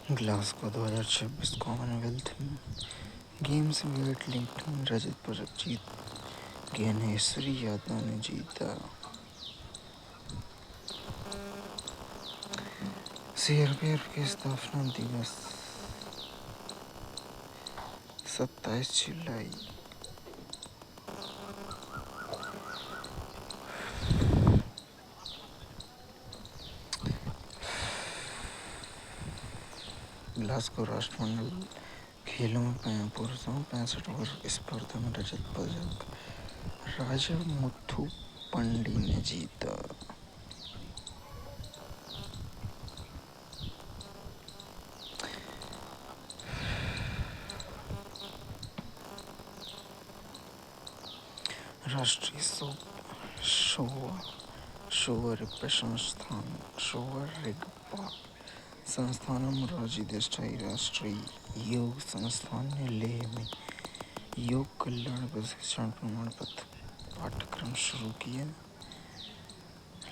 Glasgow 2026 Commonwealth games में weightlifting रजत पदक जीत ज्ञानेश्वरी यादव ने जीता। सीआरपीएफ के स्थापना दिवस 27 जुलाई। ग्लासगो राष्ट्रमंडल खेलों में पुरुषों 65 वर्ग स्पर्धा में रजत पदक राजा मुथु पंडी ने जीता। राष्ट्रीय शोवा रिगपा संस्थान और मोरारजी देसाई राष्ट्रीय योग संस्थान ने लेह में योग कल्याण प्रशिक्षण प्रमाण पत्र पाठ्यक्रम शुरू किया।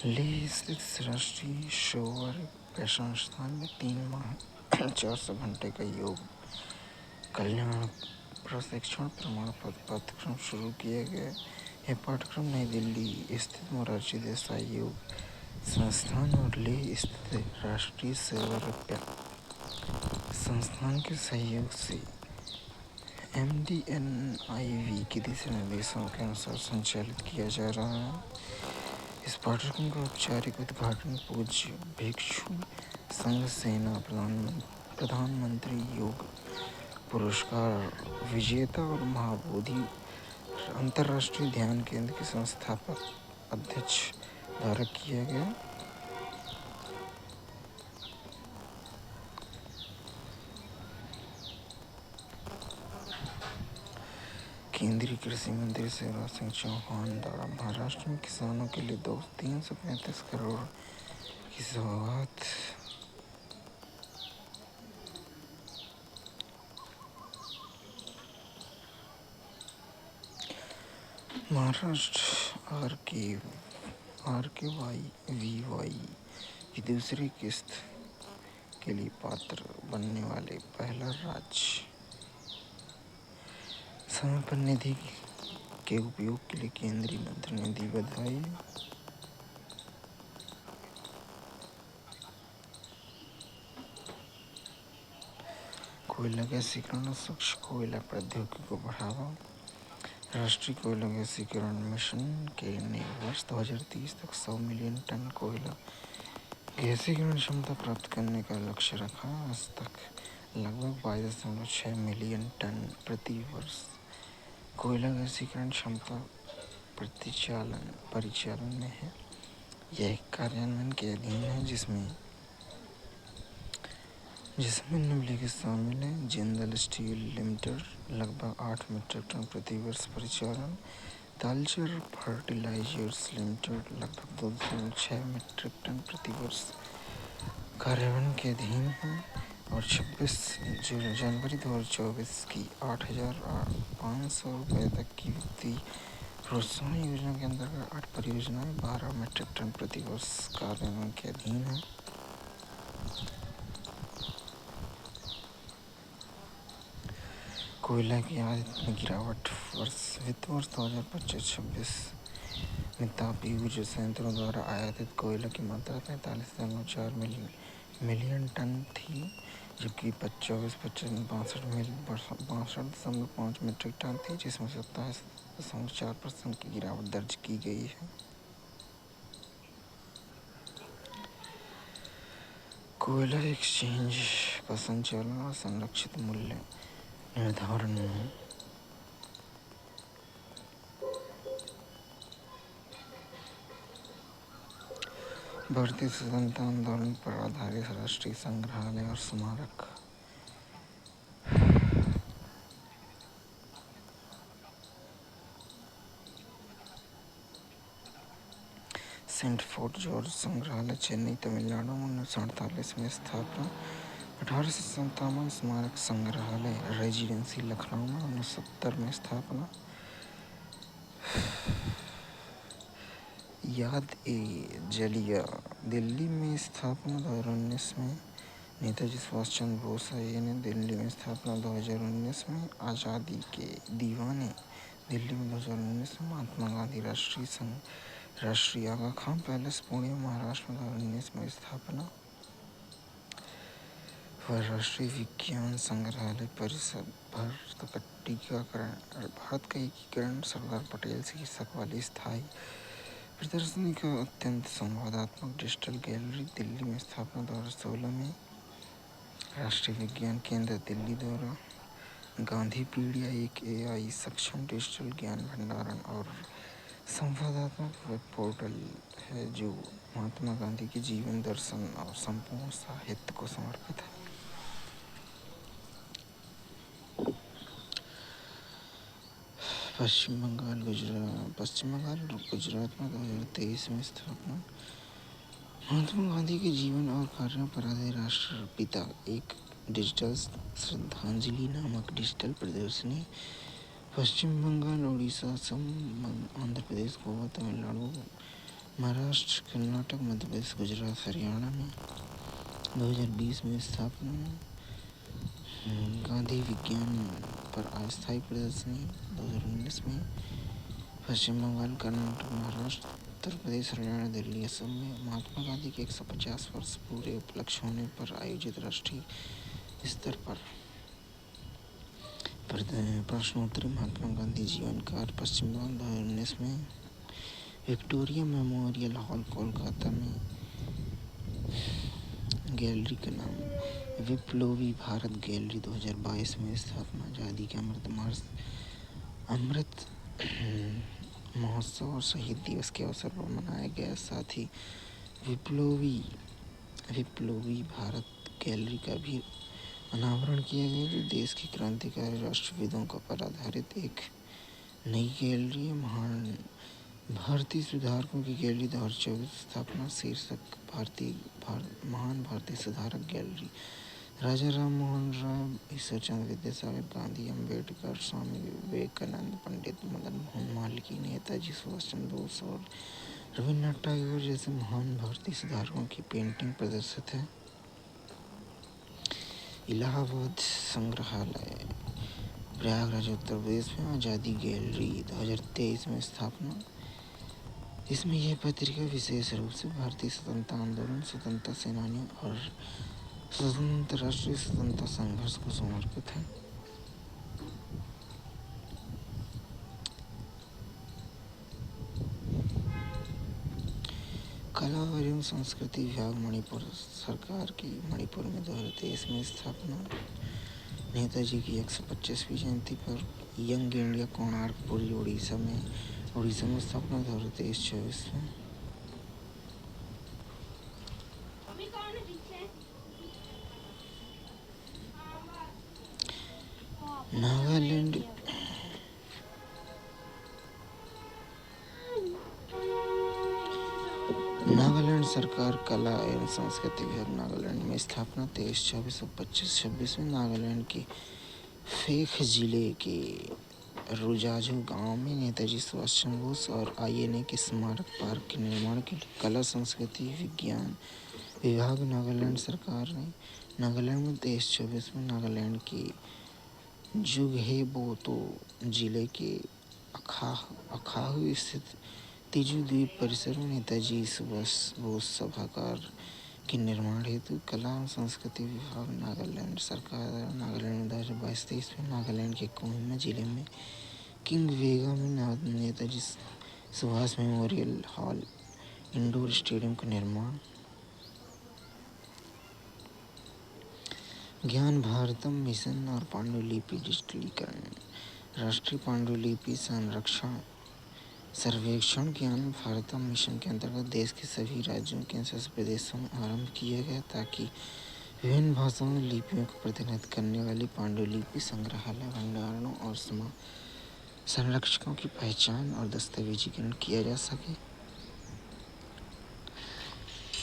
लेह स्थित राष्ट्रीय शोवा रिगपा संस्थान में 3 माह 400 घंटे का योग कल्याण प्रशिक्षण प्रमाण पत्र पाठ्यक्रम शुरू किया गया। यह पाठ्यक्रम नई दिल्ली स्थित मोरारजी देसाई योग संस्थान और लेह स्थित राष्ट्रीय शोवा संस्थान के सहयोग से MDNIV के दिशा निर्देशों के अनुसार संचालित किया जा रहा है। इस पाठ्यक्रम का औपचारिक उद्घाटन पूज्य भिक्षु संघ सेना प्रधानमंत्री योग पुरस्कार विजेता और महाबोधि अंतर्राष्ट्रीय ध्यान केंद्र के संस्थापक अध्यक्ष द्वारा किया गया। केंद्रीय कृषि मंत्री शिवराज सिंह चौहान द्वारा महाराष्ट्र में किसानों के लिए 335 करोड़ की सौगात। महाराष्ट्र RKYVY की दूसरी किस्त के लिए पात्र बनने वाले पहला राज्य। समय पर निधि के उपयोग के लिए केंद्रीय मंत्री ने दी बधाई। कोयला गैसीकरण और स्वच्छ कोयला प्रौद्योगिकी को बढ़ावा। राष्ट्रीय कोयला गैसीकरण मिशन ने वर्ष 2030 तक 100 मिलियन टन कोयला गैसीकरण क्षमता प्राप्त करने का लक्ष्य रखा। आज तक लगभग 22.6 मिलियन टन प्रति वर्ष कोयला गैसीकरण क्षमता परिचालन में है। यह कार्यान्वयन के अधीन है जिसमें निम्नलिखित शामिल है। जिंदल स्टील लिमिटेड लगभग 8 मीट्रिक टन प्रति वर्ष परिचालन। तालचेर फर्टिलाइजर्स लिमिटेड लगभग 2.6 मीट्रिक टन प्रति वर्ष कार्यान्वयन के अधीन है। और 26 जनवरी 2024 की 8,500 रुपये तक की वित्तीय प्रोत्साहन योजना के अंतर्गत 8 परियोजनाएं 12 मीट्रिक टन प्रति वर्ष कार्यान्वयन के अधीन है। कोयला की आयात में गिरावट। वित्त वर्ष 2025-26 में तापीय ऊर्जा संयंत्रों द्वारा आयातित कोयला की मात्रा 45.4 मिलियन टन थी, जबकि 24-25 में 62.5 मीट्रिक टन थी, जिसमें 27.4% की गिरावट दर्ज की गई है। कोयला एक्सचेंज का संचालन और संरक्षित मूल्य निर्धारण। भारतीय स्वतंत्रता आंदोलन पर आधारित राष्ट्रीय संग्रहालय और स्मारक। सेंट फोर्ट जॉर्ज संग्रहालय चेन्नई तमिलनाडु में 1948 में स्थापना। 1857 स्मारक संग्रहालय रेजिडेंसी लखनऊ में 1970 में स्थापना। याद-ए-जलिया दिल्ली में स्थापना 2019 में। नेताजी सुभाष चंद्र बोस ने दिल्ली में स्थापना 2019 में। आज़ादी के दीवाने दिल्ली में 2019 में। महात्मा गांधी राष्ट्रीय आगा खान पैलेस पुणे महाराष्ट्र में 2019 में स्थापना। राष्ट्रीय विज्ञान संग्रहालय परिसर। भारत का एकीकरण। सरदार पटेल शीर्षक वाली स्थायी प्रदर्शनी का अत्यंत संवादात्मक डिजिटल गैलरी दिल्ली में स्थापना 2016 में। राष्ट्रीय विज्ञान केंद्र दिल्ली द्वारा गांधी पीडिया एक AI सक्षम डिजिटल ज्ञान भंडारण और संवादात्मक वेब पोर्टल है जो महात्मा गांधी के जीवन दर्शन और संपूर्ण साहित्य को समर्पित है। पश्चिम बंगाल और गुजरात में 2023 में स्थापना। महात्मा गांधी के जीवन और कार्यों पर आधारित राष्ट्रपिता एक डिजिटल श्रद्धांजलि नामक डिजिटल प्रदर्शनी। पश्चिम बंगाल, उड़ीसा, असम, आंध्र प्रदेश, गोवा, तमिलनाडु, महाराष्ट्र, कर्नाटक, मध्य प्रदेश, गुजरात, हरियाणा में 2020 में स्थापना। गांधी विज्ञान पर अस्थायी प्रदर्शनी 2019 में। पश्चिम बंगाल, कर्नाटक, महाराष्ट्र, उत्तर प्रदेश, हरियाणा, दिल्ली, असम में महात्मा गांधी के 150 वर्ष पूरे उपलक्ष्य होने पर आयोजित राष्ट्रीय स्तर पर प्रश्नोत्तरी। महात्मा गांधी जीवन कार्य पश्चिम बंगाल 2019 में। विक्टोरिया मेमोरियल हॉल कोलकाता में। गैलरी का नाम विप्लवी भारत गैलरी 2022 में स्थापना। आज़ादी के अमृत महोत्सव और शहीद दिवस के अवसर पर मनाया गया। साथ ही विप्लवी भारत गैलरी का भी अनावरण किया गया जो देश के क्रांतिकारी राष्ट्रविदों पर आधारित एक नई गैलरी है। महान भारतीय सुधारकों की गैलरी 2024 स्थापना। शीर्षक महान भारतीय सुधारक गैलरी। राजा राम मोहन राय, ईश्वर चंद्र विद्यासागर, गांधी, अम्बेडकर, स्वामी विवेकानंद, पंडित मदन मोहन मालवीय, नेताजी सुभाष चंद्र बोस और रविन्द्रनाथ टैगोर जैसे महान भारतीय सुधारकों की पेंटिंग प्रदर्शित है। इलाहाबाद संग्रहालय, प्रयागराज, उत्तर प्रदेश में। आज़ादी गैलरी 2023 में स्थापना। इसमें यह पत्रिका विशेष रूप से भारतीय स्वतंत्रता आंदोलन, स्वतंत्रता सेनानियों और स्वतंत्र राष्ट्रीय स्वतंत्रता संघर्ष को समर्पित है। कला एवं संस्कृति विभाग मणिपुर सरकार की मणिपुर में 2023 में स्थापना। नेताजी की 125वीं जयंती पर यंग इंडिया कोणार्कपुरी उड़ीसा में स्थापना 2023-24 में। नागालैंड सरकार कला एवं संस्कृति विभाग नागालैंड में स्थापना 23-24 और 25-26 में। नागालैंड के फेक जिले के रुजाजू गांव में नेताजी सुभाष चंद्र बोस और INA के स्मारक पार्क के निर्माण के लिए कला संस्कृति विज्ञान विभाग नागालैंड सरकार ने नागालैंड में 23-24 में नागालैंड के जुगहेबोतो जिले के अखाहू स्थित तिजू द्वीप परिसर में नेताजी सुभाष बोस सभागार के निर्माण हेतु कला एवं संस्कृति विभाग नागालैंड सरकार द्वारा नागालैंड में 2022-23 में नागालैंड के कोहिमा जिले में किंग वेगा में Netaji Subhash memorial hall indoor stadium का निर्माण। ज्ञान भारतम मिशन और पांडुलिपि डिजिटलीकरण। राष्ट्रीय पांडुलिपि संरक्षण सर्वेक्षण ज्ञान भारतम मिशन के अंतर्गत देश के सभी राज्यों केंद्र शासित प्रदेशों में आरंभ किया गया ताकि विभिन्न भाषाओं में लिपियों का प्रतिनिधित्व करने वाली पांडुलिपि संग्रहालय भंडारणों और संरक्षकों की पहचान और दस्तावेजीकरण किया जा सके।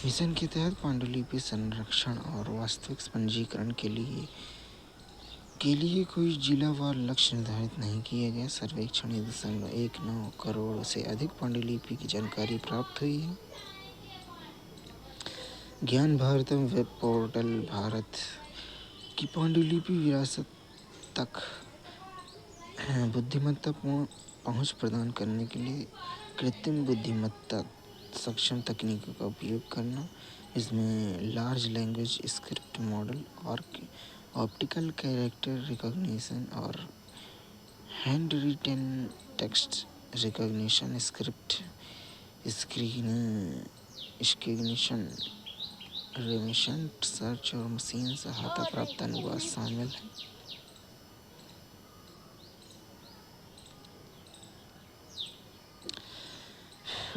मिशन के तहत पांडुलिपि संरक्षण और वास्तविक पंजीकरण के लिए कोई जिलावार लक्ष्य निर्धारित नहीं किया गया। सर्वेक्षण 1.19 करोड़ से अधिक पांडुलिपि की जानकारी प्राप्त हुई है ज्ञान भारतम वेब पोर्टल भारत की पांडुलिपि विरासत तक बुद्धिमत्तापूर्ण पहुंच प्रदान करने के लिए कृत्रिम बुद्धिमत्ता सक्षम तकनीकों का उपयोग करना, इसमें लार्ज लैंग्वेज स्क्रिप्ट मॉडल और ऑप्टिकल कैरेक्टर रिकॉग्निशन और handwritten text recognition, script स्क्रीनिशन, रेमिशंट सर्च और मशीन सहायता प्राप्त अनुवाद शामिल है।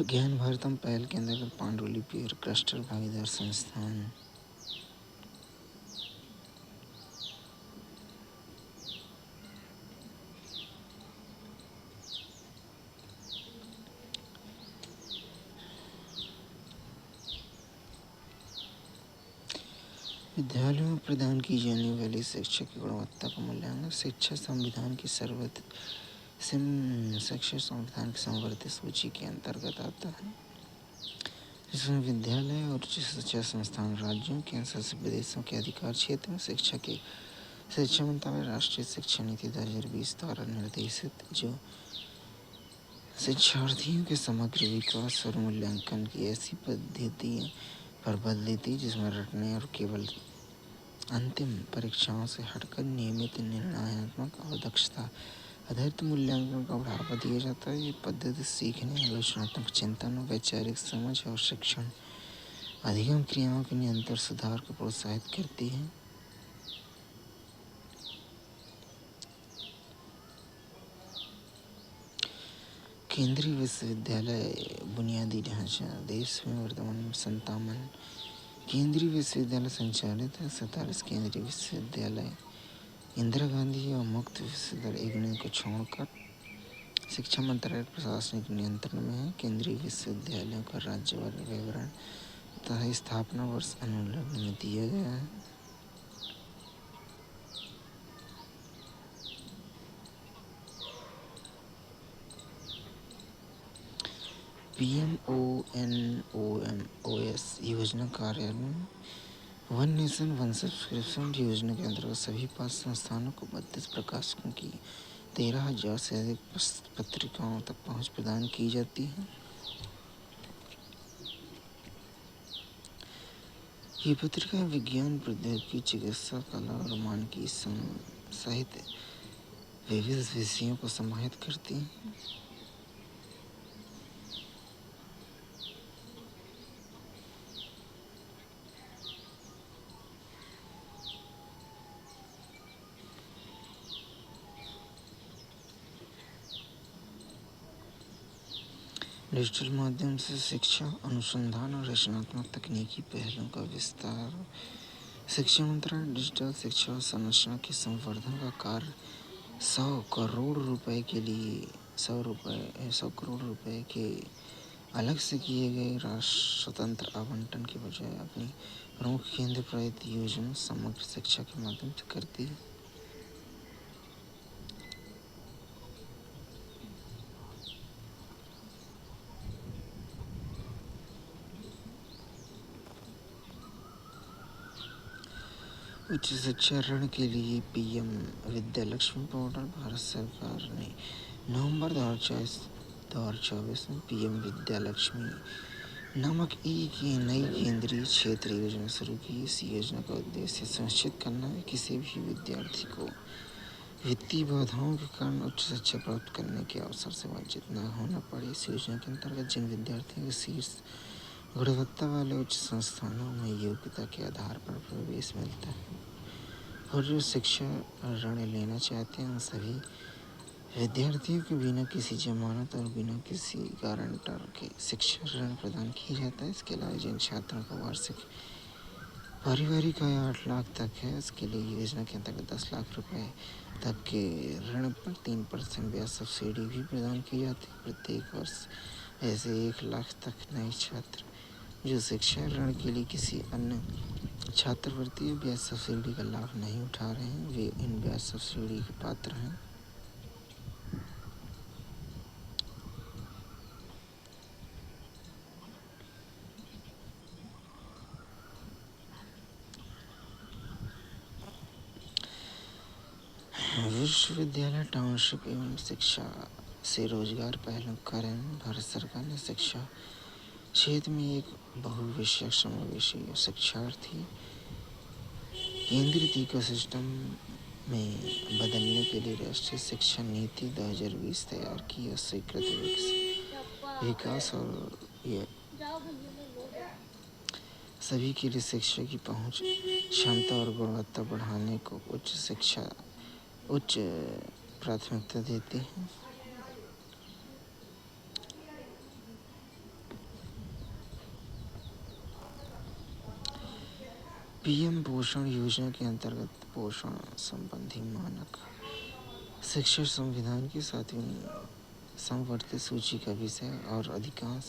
ज्ञान भारतम पहल के अंतर्गत पांडुलिपि और क्लस्टर भागीदार संस्थान विद्यालयों में प्रदान की जाने वाली शिक्षा की गुणवत्ता का मूल्यांकन शिक्षा संविधान की शिक्षा संविधान की संवर्धित सूची के अंतर्गत आता है, जिसमें विद्यालय और उच्च शिक्षा संस्थान राज्यों, केंद्र शासित प्रदेशों के अधिकार क्षेत्र में शिक्षा मंत्रालय राष्ट्रीय शिक्षा नीति 2020 द्वारा निर्देशित जो शिक्षार्थियों के समग्र विकास और मूल्यांकन की ऐसी पद्धति पर बल देती जिसमें रटने और केवल अंतिम परीक्षाओं से हटकर नियमित निर्णयात्मक और दक्षता आधारित मूल्यांकन को बढ़ावा दिया जाता है। ये पद्धति सीखने, आलोचनात्मक चिंतन, वैचारिक समझ और शिक्षण अधिगम क्रियाओं के निरंतर सुधार को प्रोत्साहित करती है। केंद्रीय विश्वविद्यालय बुनियादी ढांचा देश में वर्तमान 57 केंद्रीय विश्वविद्यालय संचालित है। 47 केंद्रीय विश्वविद्यालय इंदिरा गांधी और मुक्त विश्वविद्यालय इग्नू को छोड़कर शिक्षा मंत्रालय प्रशासनिक नियंत्रण में है। केंद्रीय विश्वविद्यालयों का राज्यवार विवरण तथा स्थापना वर्ष अनुलग्न में दिया गया है। PMONOMOS योजना कार्यान्वयन वन नेशन वन सब्सक्रिप्शन योजना के अंतर्गत सभी 5 संस्थानों को 32 प्रकाशकों की 13,000 से अधिक पत्रिकाओं तक पहुंच प्रदान की जाती है। ये पत्रिकाएं विज्ञान, प्रौद्योगिकी, चिकित्सा, कला और मानकी सहित विविध विषयों को समाहित करती हैं। डिजिटल माध्यम से शिक्षा अनुसंधान और रचनात्मक तकनीकी पहलों का विस्तार। शिक्षा मंत्रालय डिजिटल शिक्षा संरचना के संवर्धन का कार्य 100 करोड़ रुपए के अलग से किए गए राष्ट्र स्वतंत्र आवंटन के बजाय अपनी प्रमुख केंद्र प्रायोजित योजना समग्र शिक्षा के माध्यम से करती है। उच्च शिक्षा ऋण के लिए PM विद्यालक्ष्मी पोर्टल भारत सरकार ने नवंबर 2024 में PM विद्यालक्ष्मी नामक एक नई केंद्रीय क्षेत्र योजना शुरू की। इस योजना का उद्देश्य सुनिश्चित करना है किसी भी विद्यार्थी को वित्तीय बाधाओं के कारण उच्च शिक्षा प्राप्त करने के अवसर से वंचित न होना पड़े। इस योजना के अंतर्गत जिन विद्यार्थियों को शीर्ष गुणवत्ता वाले उच्च संस्थानों में योग्यता के आधार पर प्रवेश मिलता है और जो शिक्षा ऋण लेना चाहते हैं उन सभी विद्यार्थियों को बिना किसी जमानत और बिना किसी गारंटर के शिक्षा ऋण प्रदान किया जाता है। इसके अलावा जिन छात्रों को वार्षिक पारिवारिक आय 8 लाख तक है, इसके लिए योजना के अंतर्गत 10 लाख रुपए तक के ऋण पर 3% ब्याज सब्सिडी भी प्रदान की जाती है। प्रत्येक वर्ष ऐसे 1 लाख तक नए छात्र जो शिक्षा ऋण के लिए किसी अन्य छात्रवृत्ति या ब्याज सब्सिडी का लाभ नहीं उठा रहे हैं, वे इन ब्याज सब्सिडी के पात्र हैं। विश्वविद्यालय टाउनशिप एवं शिक्षा से रोजगार पहलों के कारण भारत सरकार ने शिक्षा क्षेत्र में एक बहुविषयक समावेशी शिक्षार्थी केंद्रित इकोसिस्टम में बदलने के लिए राष्ट्रीय शिक्षा नीति 2020 तैयार की और स्वीकृत विकास और ये सभी के लिए शिक्षा की पहुंच, क्षमता और गुणवत्ता बढ़ाने को उच्च प्राथमिकता देते हैं। पीएम पोषण योजना के अंतर्गत पोषण संबंधी मानक शिक्षा संविधान की 7वीं समवर्ती सूची का विषय और अधिकांश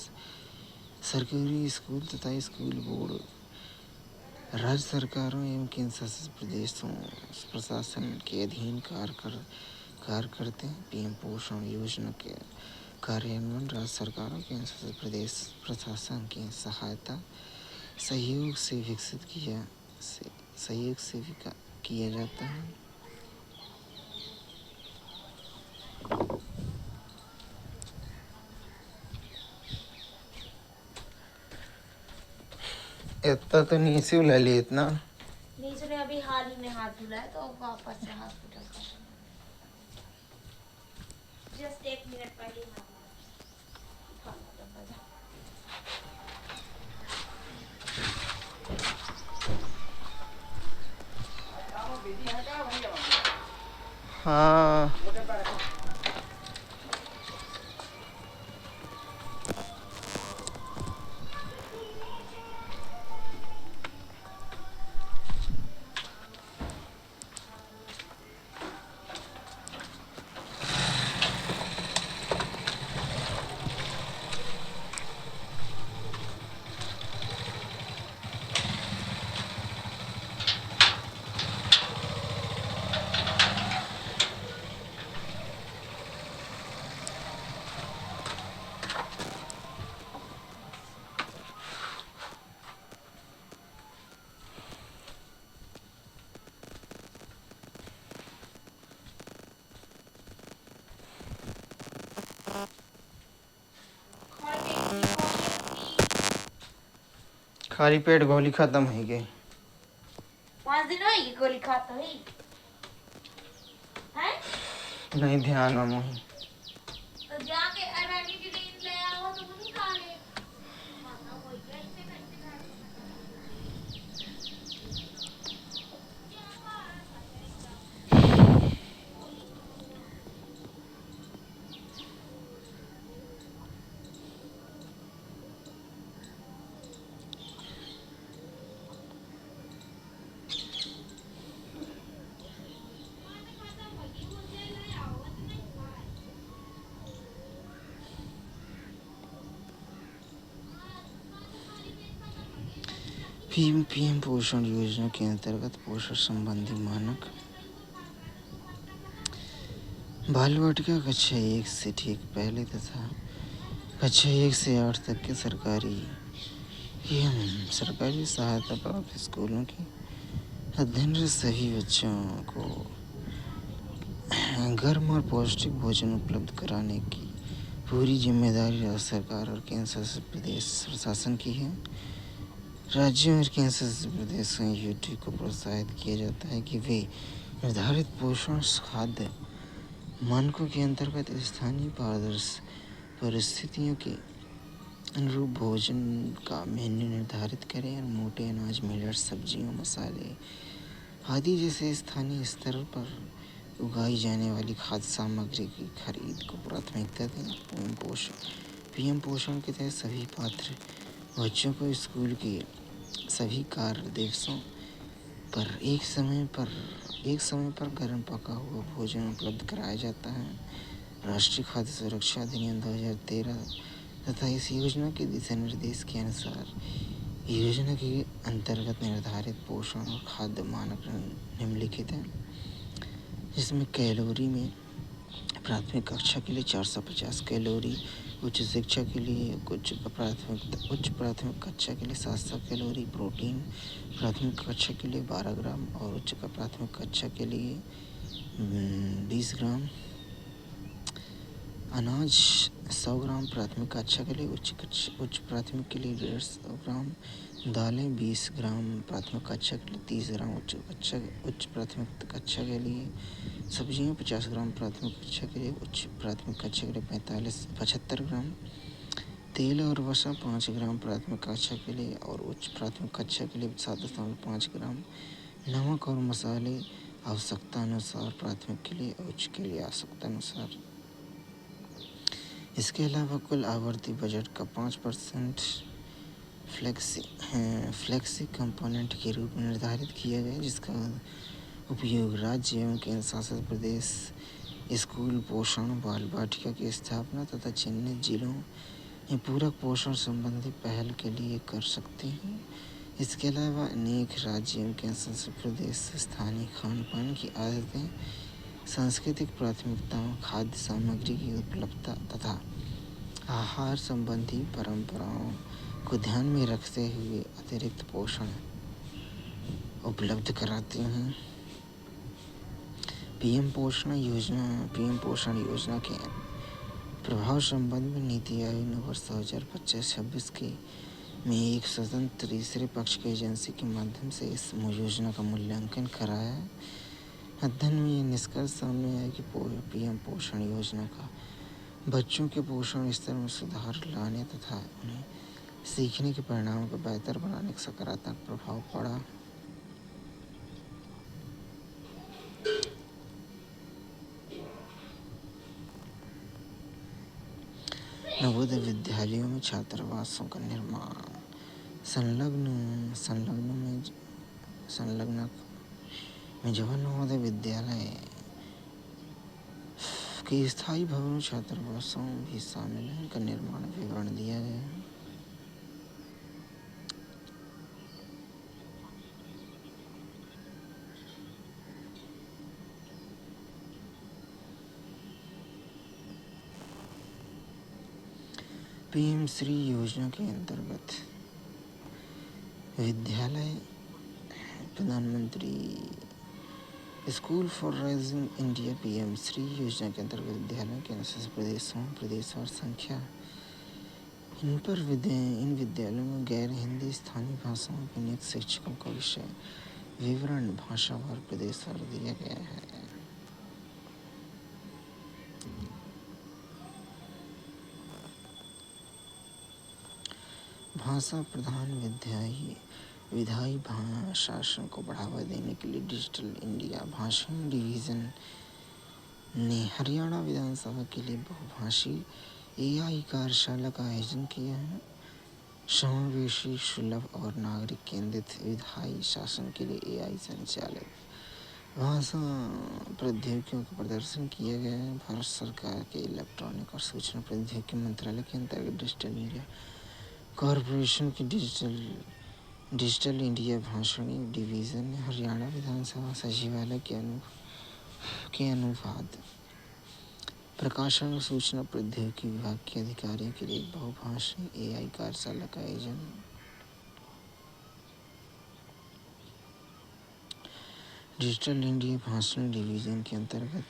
सरकारी स्कूल तथा स्कूल बोर्ड राज्य सरकारों एवं केंद्र शासित प्रदेशों प्रशासन के अधीन कार्य करते हैं। पीएम पोषण योजना के कार्यान्वयन राज्य सरकारों केंद्र शासित प्रदेश प्रशासन की सहायता सहयोग से किया जाता है। इतना तो नीचे ले ली इतना नीचे ने अभी हाल ही में हाथ धुला है तो वापस से हॉस्पिटल का जस्ट 1 मिनट पहले हाँ खाली पेट गोली खत्म हो गई। 5 दिन होगी गोली खाता हुई है नहीं ध्यान में मोही तो जाके एरानिटीन ले आओ तो नहीं खा ले माना कोई कैसे पीएम पोषण योजना के अंतर्गत पोषण संबंधी मानक बाल वाटिका कक्षा 1 से ठीक पहले तथा कक्षा 1 से 8 तक के सरकारी सहायता प्राप्त स्कूलों की अध्ययनरत सभी बच्चों को गर्म और पौष्टिक भोजन उपलब्ध कराने की पूरी जिम्मेदारी राज्य सरकार और केंद्र शासित प्रदेश प्रशासन की है। राज्यों और केंद्र शासित प्रदेशों यूटी को प्रोत्साहित किया जाता है कि वे निर्धारित पोषण खाद्य मानकों के अंतर्गत स्थानीय परिस्थितियों के अनुरूप भोजन का मेन्यू निर्धारित करें और मोटे अनाज, मिलेट, सब्जियों, मसाले आदि जैसे स्थानीय स्तर पर उगाई जाने वाली खाद्य सामग्री की खरीद को प्राथमिकता दें। पीएम पोषण के तहत सभी पात्र बच्चों को स्कूल के सभी कार्य दिवसों पर एक समय पर गर्म पका हुआ भोजन उपलब्ध कराया जाता है। राष्ट्रीय खाद्य सुरक्षा अधिनियम 2013 तथा इस योजना के दिशा निर्देश के अनुसार योजना के अंतर्गत निर्धारित पोषण और खाद्य मानक निम्नलिखित हैं, जिसमें कैलोरी में प्राथमिक कक्षा के लिए 450 कैलोरी, उच्च शिक्षा के लिए उच्च प्राथमिक कक्षा के लिए 700 कैलोरी, प्रोटीन प्राथमिक कक्षा के लिए 12 ग्राम और उच्च प्राथमिक कक्षा के लिए 20 ग्राम अनाज, 100 ग्राम प्राथमिक कक्षा के लिए, उच्च प्राथमिक के लिए 150 ग्राम, दालें 20 ग्राम प्राथमिक कक्षा के लिए, 30 ग्राम उच्च प्राथमिक कक्षा के लिए, सब्जियां 50 ग्राम प्राथमिक कक्षा के लिए, उच्च प्राथमिक कक्षा के लिए 75 ग्राम, तेल और वसा 5 ग्राम प्राथमिक कक्षा के लिए और उच्च प्राथमिक कक्षा के लिए 7.5 ग्राम, नमक और मसाले आवश्यकता अनुसार प्राथमिक के लिए, उच्च के लिए आवश्यकता अनुसार। इसके अलावा कुल आवर्ती बजट का 5% फ्लेक्सी कंपोनेंट के रूप में निर्धारित किया गया, जिसका उपयोग राज्य एवं केंद्र शासित प्रदेश स्कूल पोषण, बाल वाटिका की स्थापना तथा चिन्हित जिलों में पूरक पोषण संबंधी पहल के लिए कर सकते हैं। इसके अलावा अनेक राज्य एवं केंद्र शासित प्रदेश स्थानीय खान पान की आदतें, सांस्कृतिक प्राथमिकताओं, खाद्य सामग्री की उपलब्धता तथा आहार संबंधी परंपराओं को ध्यान में रखते हुए अतिरिक्त पोषण उपलब्ध कराते हैं। पीएम पोषण योजना के प्रभाव संबंध में नीति आयोग ने वर्ष 2025-26 में एक स्वतंत्र तीसरे पक्ष की एजेंसी के माध्यम से इस योजना का मूल्यांकन कराया है। अध्ययन में यह निष्कर्ष सामने आया कि पीएम पोषण योजना का बच्चों के पोषण स्तर में सुधार लाने तथा उन्हें सीखने के परिणामों को बेहतर बनाने का सकारात्मक प्रभाव पड़ा। नवोदय विद्यालयों में छात्रावासों का निर्माण, संलग्न में जवाहर नवोदय विद्यालय के स्थायी भवनों छात्रावासों भी शामिल हैं। इनका निर्माण विवरण दिया गया है। पीएम श्री योजना के अंतर्गत विद्यालय प्रधानमंत्री school for rising India PM Shri योजना के अंतर्गत विद्यालयों के प्रदेशवार संख्या, इन विद्यालयों में गैर हिंदी स्थानीय भाषाओं के नियुक्त शिक्षकों का विषय विवरण भाषावार प्रदेशवार दिया गया है। भाषा प्रधान विधायी शासन को बढ़ावा देने के लिए डिजिटल इंडिया भाषण डिवीज़न ने हरियाणा विधानसभा के लिए बहुभाषी एआई कार्यशाला का आयोजन किया है। समावेशी, सुलभ और नागरिक केंद्रित विधायी शासन के लिए एआई संचालित भाषा प्रौद्योगिकियों का प्रदर्शन किया गया है। भारत सरकार के इलेक्ट्रॉनिक और सूचना प्रौद्योगिकी मंत्रालय के अंतर्गत डिजिटल इंडिया कॉरपोरेशन की डिजिटल इंडिया भाषणी डिवीज़न ने हरियाणा विधानसभा सचिवालय के अनुवाद, प्रकाशन और सूचना प्रौद्योगिकी विभाग के अधिकारियों के लिए बहुभाषी एआई कार्यशाला का आयोजन। डिजिटल इंडिया भाषणी डिवीज़न के अंतर्गत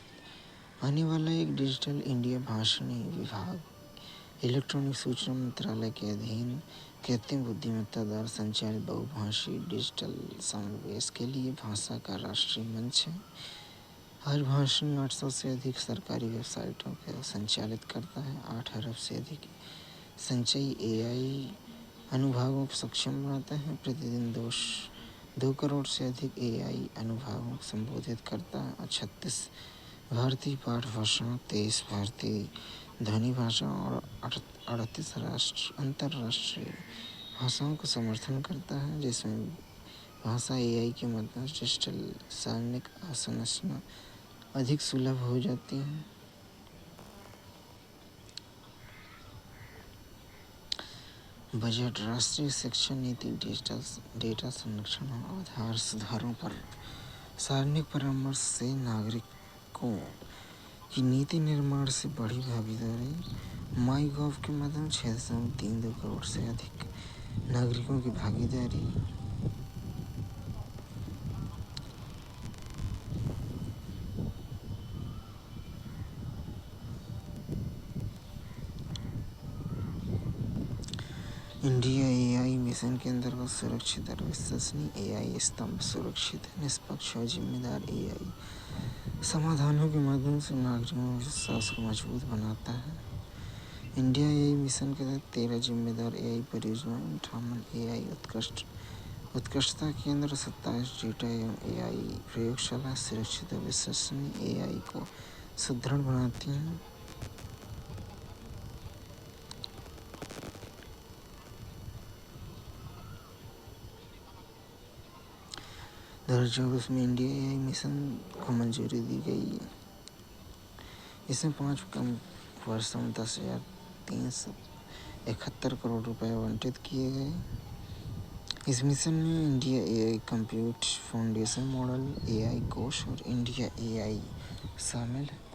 आने वाला एक डिजिटल इंडिया भाषणी विभाग इलेक्ट्रॉनिक सूचना मंत्रालय के अधीन कृत्रिम बुद्धिमत्ता द्वारा संचालित बहुभाषी डिजिटल समावेश के लिए भाषा का राष्ट्रीय मंच है। हर भाषणी 800 से अधिक सरकारी वेबसाइटों को संचालित करता है। 8 अरब से अधिक संचयी एआई अनुभागों को सक्षम बनाता है। प्रतिदिन 2 करोड़ से अधिक एआई अनुभागों को संबोधित करता है और 36 भारतीय पाठ भाषाओं, 23 भारतीय ध्वनि भाषाओं और 38 अंतर्राष्ट्रीय भाषाओं को समर्थन करता है, जिसमें भाषा एआई के माध्यम से डिजिटल सारणिक संरचना अधिक सुलभ हो जाती है। बजट राष्ट्रीय शिक्षा नीति डिजिटल डेटा संरक्षण और आधार सुधारों पर सारणिक परामर्श से नागरिकों की नीति निर्माण से बड़ी भागीदारी। माईगॉव के माध्यम 6.32 करोड़ से अधिक नागरिकों की भागीदारी। इंडिया एआई मिशन के अंतर्गत सुरक्षित और विश्वसनीय एआई स्तंभ सुरक्षित, निष्पक्ष और जिम्मेदार एआई समाधानों के माध्यम से नागरिकों में विश्वास को मजबूत बनाता है। इंडिया एआई मिशन के तहत 13 जिम्मेदार एआई परियोजनाएं, 58 एआई उत्कृष्टता केंद्र, 27 डेटा एवं एआई प्रयोगशाला सुरक्षित और विश्वसनीय एआई को सुदृढ़ बनाती हैं। 2024 में इंडिया एआई मिशन को मंजूरी दी गई। इसमें 5 वर्षों में 10,371 करोड़ रुपए आवंटित किए गए। इस मिशन में India AI compute foundation model, AI कोष और इंडिया एआई शामिल है।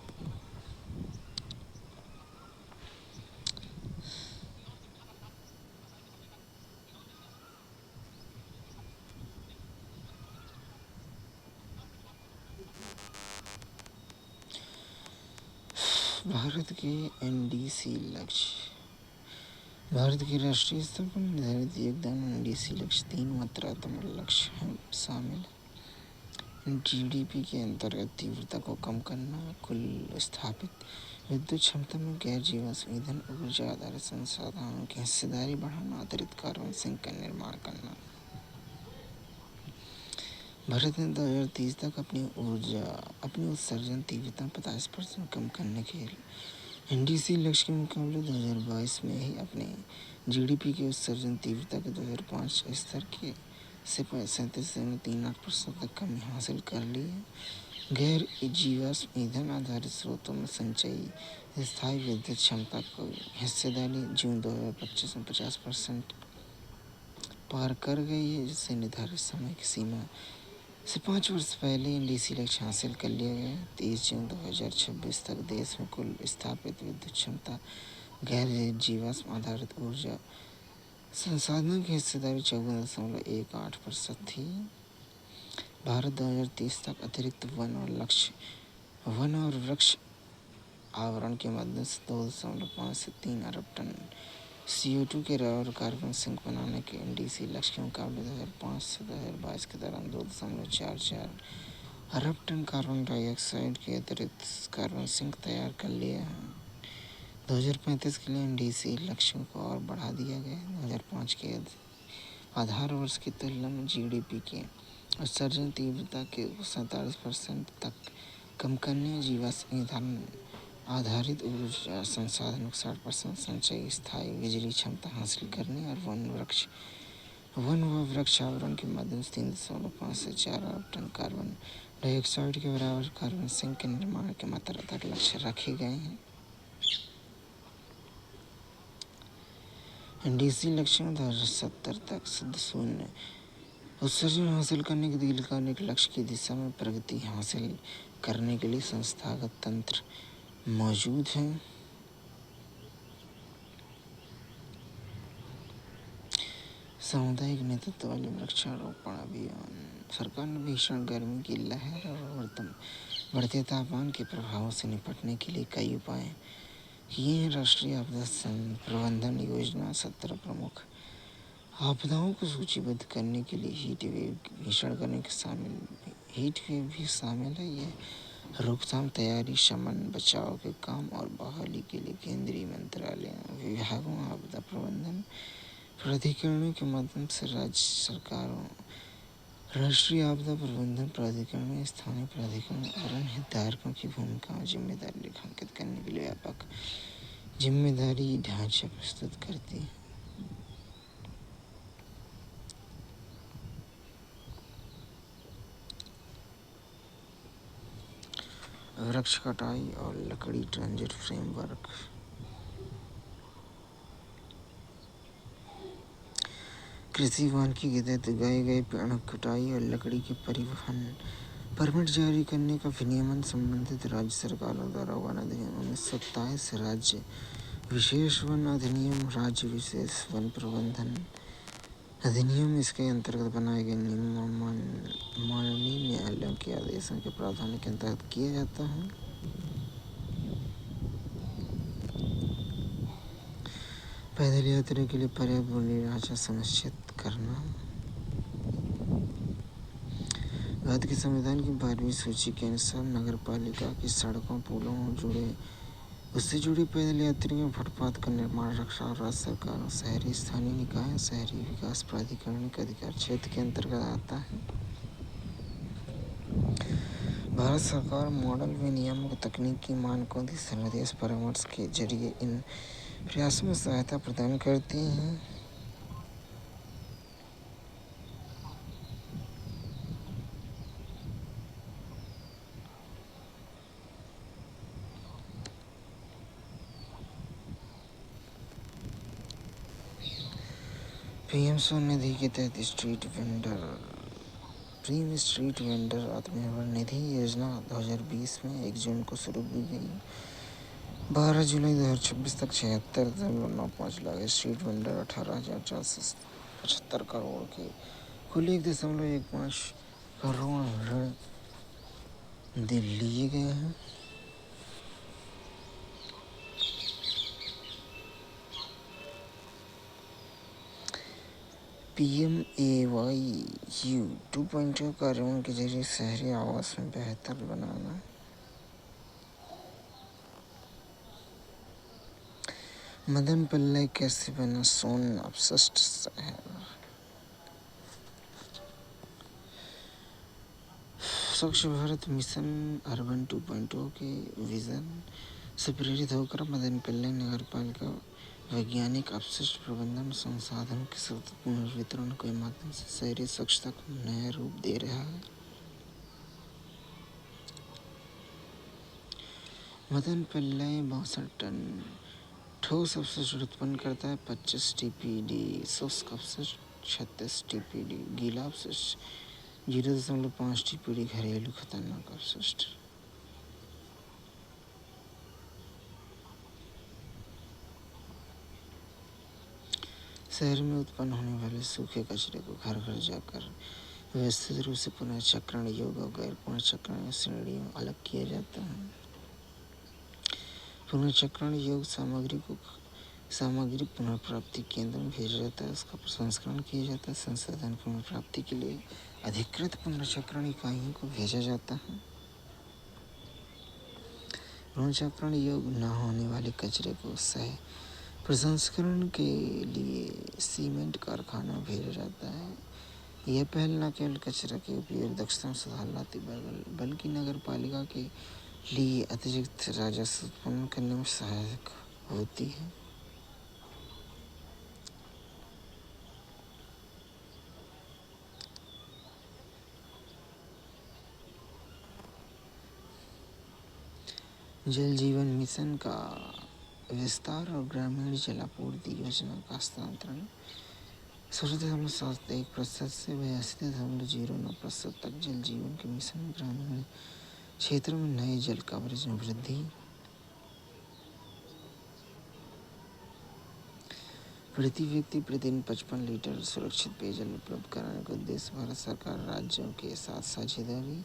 भारत के एनडीसी लक्ष्य। भारत के राष्ट्रीय स्तर पर निर्धारित योगदान एनडीसी लक्ष्य 3 मात्रात्मक लक्ष्य हैं शामिल है। जीडीपी के अंतर्गत तीव्रता को कम करना, कुल स्थापित विद्युत क्षमता में गैर जीवाश्म ईंधन ऊर्जा आधारित संसाधनों की हिस्सेदारी बढ़ाना, अतिरिक्त कार्बन सिंक का निर्माण करना। भारत ने 2030 तक अपनी उत्सर्जन तीव्रता 50% कम करने के एनडीसी लक्ष्य के मुकाबले 2022 में ही अपने जीडीपी के उत्सर्जन तीव्रता के 2005 स्तर के से 37.38% तक कमी हासिल कर ली है। गैर जीवाश्म ईंधन आधारित स्रोतों में संचयी स्थायी विद्युत क्षमता की हिस्सेदारी जून 2025 में 50% पार कर गई है, जिससे निर्धारित समय की सीमा से 5 वर्ष पहले एनडीसी लक्ष्य हासिल कर लिया गया। 30 जून 2026 तक देश में कुल स्थापित विद्युत क्षमता गैर जीवाश्म आधारित ऊर्जा संसाधनों की हिस्सेदारी 14.18% थी। भारत 2030 तक अतिरिक्त वन और वृक्ष आवरण के माध्यम से 2.5 से 3 अरब टन CO2 के और कार्बन सिंक बनाने के एनडीसी लक्ष्य के मुकाबले 2005 से 2022 के दौरान 2.44 अरब टन कार्बन डाइऑक्साइड के अतिरिक्त कार्बन सिंक तैयार कर लिए हैं। 2035 के लिए एनडीसी लक्ष्यों को और बढ़ा दिया गया। 2005 के आधार वर्ष की तुलना में जीडीपी के उत्सर्जन तीव्रता के 47% तक कम करने, जीवाश्म ईंधन आधारित ऊर्जा संसाधनों को 60% संचयी स्थायी बिजली क्षमता हासिल करने और वन व वृक्ष आवरण के माध्यम से 3.5 से 4 अरब टन कार्बन डाइऑक्साइड के बराबर कार्बन सिंक के निर्माण के मात्रात्मक लक्ष्य रखे गए हैं। एनडीसी लक्ष्यों 2070 तक शुद्ध शून्य उत्सर्जन हासिल करने के दीर्घकालिक लक्ष्य की दिशा में प्रगति हासिल करने के लिए संस्थागत तंत्र मौजूद है। सामुदायिक नेतृत्व वाले वृक्षारोपण अभियान। सरकार ने भीषण गर्मी की लहर और बढ़ते तापमान के प्रभावों से निपटने के लिए कई उपाय किए हैं। राष्ट्रीय आपदा प्रबंधन योजना 17 प्रमुख आपदाओं को सूचीबद्ध करने के लिए हीट वेव भी शामिल है। ये रोकथाम, तैयारी, शमन, बचाव के काम और बहाली के लिए केंद्रीय मंत्रालयों, विभागों, आपदा प्रबंधन प्राधिकरणों के माध्यम से राज्य सरकारों, राष्ट्रीय आपदा प्रबंधन प्राधिकरण, स्थानीय प्राधिकरण और अन्य हितधारकों की भूमिका और जिम्मेदारी रेखांकित करने के लिए व्यापक जिम्मेदारी ढांचा प्रस्तुत करती है। वृक्ष कटाई और लकड़ी ट्रांजिट फ्रेमवर्क। कृषि वानिकी के तहत उगाए गए पेड़ों की कटाई और लकड़ी के परिवहन परमिट जारी करने का विनियमन संबंधित राज्य सरकारों द्वारा वन अधिनियम 1927, राज्य विशेष वन अधिनियम, राज्य विशेष वन प्रबंधन अधिनियम, इसके अंतर्गत बनाए गए नियमों और माननीय न्यायालयों के आदेशों के प्रावधानों के अंतर्गत किया जाता है। पैदल यात्रा के लिए पर्याप्त बुनियादी ढांचा सुनिश्चित करना। भारत के संविधान की 12वीं सूची के अनुसार नगरपालिका की सड़कों, पुलों उससे जुड़े पैदल यात्रियों, फुटपाथ का निर्माण, रखरखाव राज्य सरकारों, शहरी स्थानीय निकाय, शहरी विकास प्राधिकरण के अधिकार क्षेत्र के अंतर्गत आता है। भारत सरकार मॉडल विनियामक तकनीकी मानकों दिशा निर्देश परामर्श के जरिए इन प्रयासों में सहायता प्रदान करती है। पीएम स्वनिधि के तहत premium street vendor Atmanirbhar Nidhi योजना 2020 में 1 जून को शुरू की गई। 12 जुलाई 2026 तक 76.95 लाख स्ट्रीट वेंडर 18,475 करोड़ के कुल 1.15 करोड़ ऋण लिए गए हैं। PMAY 2.0 कार्यक्रम के जरिए शहरी आवास में बेहतर बनाना। मदन पिल्लई कैसे बना स्वर्ण अपशिष्ट शहर। स्वच्छ भारत मिशन अर्बन 2.0 के विजन से प्रेरित होकर मदन पिल्लई नगरपालिका वैज्ञानिक अपशिष्ट प्रबंधन संसाधनों के सतत पुनर्वितरण के माध्यम से शहरी स्वच्छता को नया रूप दे रहा है। मदन पिल्लई 62 टन ठोस अपशिष्ट उत्पन्न करता है। 25 TPD शुष्क अपशिष्ट, 36 TPD गीला अपशिष्ट, 0.5 TPD घरेलू खतरनाक अपशिष्ट। शहर में उत्पन्न होने वाले सूखे कचरे को घर घर जाकर व्यवस्थित रूप से पुनर्चक्रण योग्य और गैर पुनर्चक्रण श्रेणियों में अलग किया जाता है। पुनर्चक्रण योग्य सामग्री पुनर्प्राप्ति केंद्र में भेजा जाता है, उसका प्रसंस्करण किया जाता है। संसाधन पुनर्प्राप्ति के लिए अधिकृत पुनर्चक्रण इकाइयों को भेजा जाता है। पुनर्चक्रण योग्य न होने वाले कचरे को प्रसंस्करण के लिए सीमेंट कारखाना में भेजा जाता है। यह पहल न केवल कचरा के उपयोग दक्षता में सुधार लाती बल्कि नगरपालिका के लिए अतिरिक्त राजस्व उत्पन्न करने में सहायक होती है। जल जीवन मिशन का विस्तार और ग्रामीण जलापूर्ति योजना का हस्तांतरण 16.71% से 82.09% तक। जल जीवन के मिशन में ग्रामीण क्षेत्रों में नए जल कवरेज में वृद्धि। प्रति व्यक्ति प्रतिदिन 55 लीटर सुरक्षित पेयजल उपलब्ध कराने का उद्देश्य भारत सरकार राज्यों के साथ साझेदारी।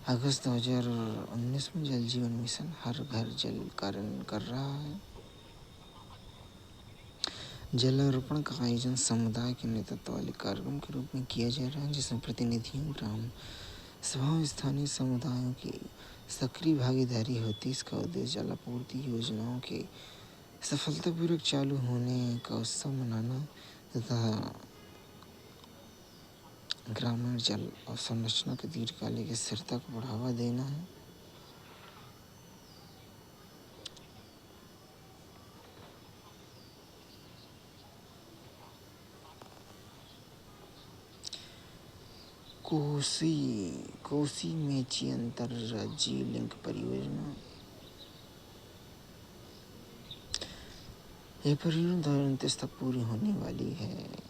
अगस्त 2019 में जल जीवन मिशन हर घर जल कार्यान्वयन कर रहा है। जलार्पण का आयोजन समुदाय के नेतृत्व वाले कार्यक्रम के रूप में किया जा रहा है, जिसमें प्रतिनिधियों, ग्राम सभाओं, स्थानीय समुदायों की सक्रिय भागीदारी होती है। इसका उद्देश्य जलापूर्ति योजनाओं के सफलतापूर्वक चालू होने का उत्सव मनाना तथा ग्रामीण जल अवसंरचना की दीर्घकालिक स्थिरता को बढ़ावा देना है। कोसी मेची अंतरराज्यीय लिंक परियोजना। यह परियोजना 2029 तक पूरी होने वाली है।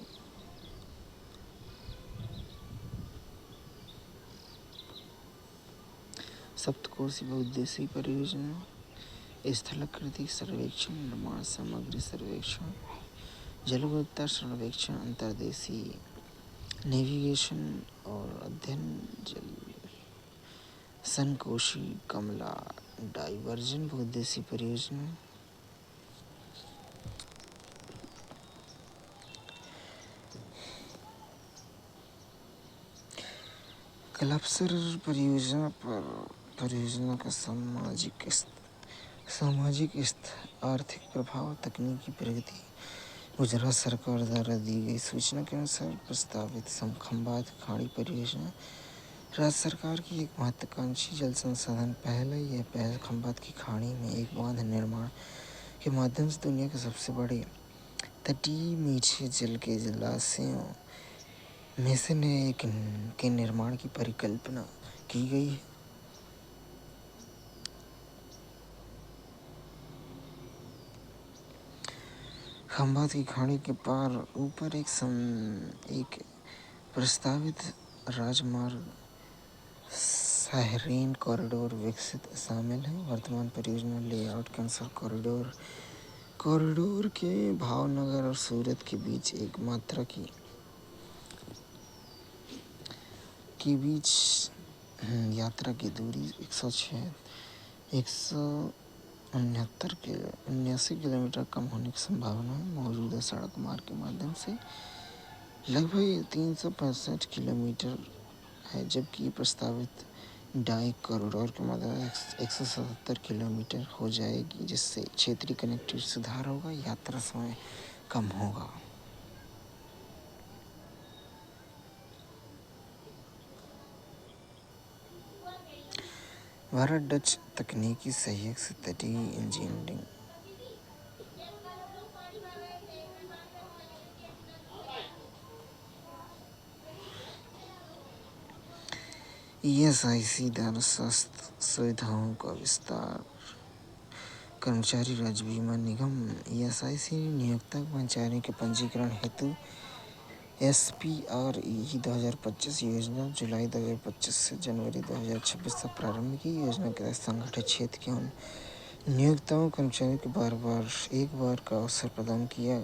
सप्तकोशीय बहुउद्देशीय परियोजना स्थलाकृतिक सर्वेक्षण, निर्माण सामग्री सर्वेक्षण, जल गुणवत्ता सर्वेक्षण, अंतर्देशीय नेविगेशन और अध्ययन, जल सनकोशी कमला डाइवर्जन बहुउद्देशीय परियोजना। क्लस्टर परियोजना का सामाजिक आर्थिक प्रभाव, तकनीकी प्रगति। गुजरात सरकार द्वारा दी गई सूचना के अनुसार प्रस्तावित खंबात खाड़ी परियोजना राज्य सरकार की एक महत्वाकांक्षी जल संसाधन पहल है। यह पहल खंबात की खाड़ी में एक बांध निर्माण के माध्यम से दुनिया के सबसे बड़े तटीय मीठे जल के जलाशयों में से एक के निर्माण की परिकल्पना की गई है। खंबात की खाड़ी के पार ऊपर एक प्रस्तावित राजमार्ग साइरेन कॉरिडोर विकसित शामिल है। वर्तमान परियोजना लेआउट के अनुसार कॉरिडोर के भावनगर और सूरत के बीच एक मात्रा की बीच यात्रा की दूरी 179 किलोमीटर कम होने की संभावना है। मौजूदा सड़क मार्ग के माध्यम से लगभग 365 किलोमीटर है, जबकि प्रस्तावित डाई कॉरिडोर के माध्यम से 177 किलोमीटर हो जाएगी, जिससे क्षेत्रीय कनेक्टिविटी सुधार होगा, यात्रा समय कम होगा। भारत डच तकनीकी सहयोग से तटीय इंजीनियरिंग ESIC द्वारा स्वास्थ्य सुविधाओं का विस्तार। कर्मचारी राज्य बीमा निगम ESIC नियोक्ता कर्मचारियों के पंजीकरण हेतु SPRE 2025 योजना जुलाई 2025 से जनवरी 2026 तक प्रारंभ की। योजना के तहत संगठित क्षेत्र के उन नियोक्ताओं कर्मचारियों को एक बार का अवसर प्रदान किया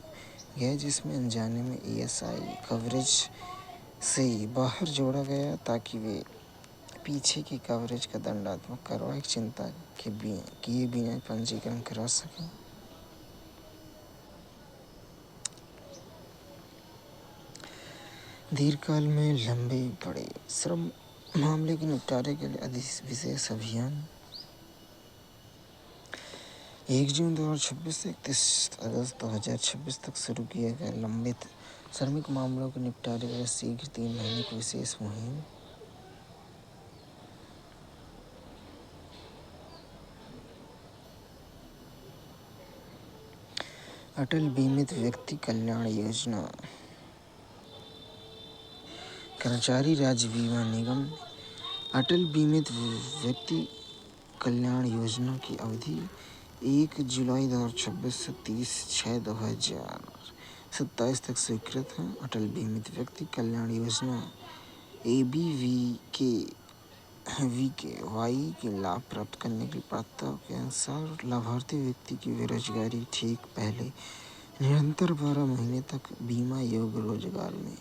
गया जिसमें अनजाने में ESI कवरेज से बाहर जोड़ा गया, ताकि वे पीछे की कवरेज का दंडात्मक कार्रवाई चिंता किए बिना पंजीकरण करा सकें। दीर्घकाल में लंबे पड़े श्रम मामले के निपटारे के लिए विशेष अभियान 1 जून 2026 से 31 अगस्त 2026 तक शुरू किया गया। लंबित श्रमिक मामलों के निपटारे के लिए शीघ्र 3 महीने की विशेष मुहिम। अटल बीमित व्यक्ति कल्याण योजना। कर्मचारी राज्य बीमा निगम अटल बीमित व्यक्ति कल्याण योजना की अवधि 1 जुलाई 2026 से 30/6/2027 तक स्वीकृत है। अटल बीमित व्यक्ति कल्याण योजना ABVKY के लाभ प्राप्त करने के लिए पात्रता के अनुसार लाभार्थी व्यक्ति की बेरोजगारी ठीक पहले निरंतर 12 महीने तक बीमा योग्य रोजगार में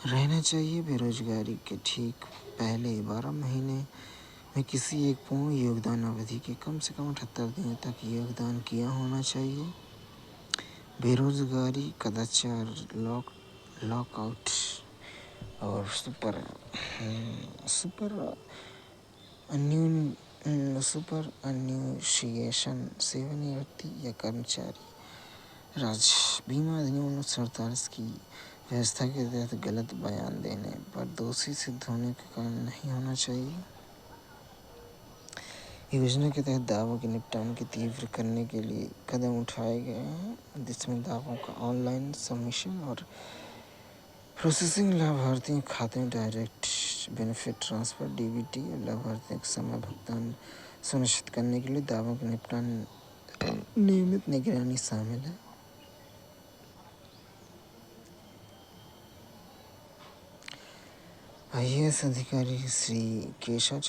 रहना चाहिए। बेरोजगारी के ठीक पहले 12 महीने में किसी एक पूर्ण योगदान अवधि के कम से कम 78 दिनों तक योगदान किया होना चाहिए। बेरोजगारी, कदाचार, लॉकआउट और सुपर एन्यूशिएशन सेवानिवृत्ति या कर्मचारी राज्य बीमा अधिनियम 1947 की व्यवस्था के तहत गलत बयान देने पर दोषी सिद्ध होने के कारण नहीं होना चाहिए। योजना के तहत दावों के निपटान को तीव्र करने के लिए कदम उठाए गए हैं, जिसमें दावों का ऑनलाइन सबमिशन और प्रोसेसिंग, लाभार्थियों के खाते में डायरेक्ट बेनिफिट ट्रांसफर DBT और लाभार्थियों को समय भुगतान सुनिश्चित करने के लिए दावों के निपटान नियमित निगरानी शामिल है। IAS अधिकारी श्री केशव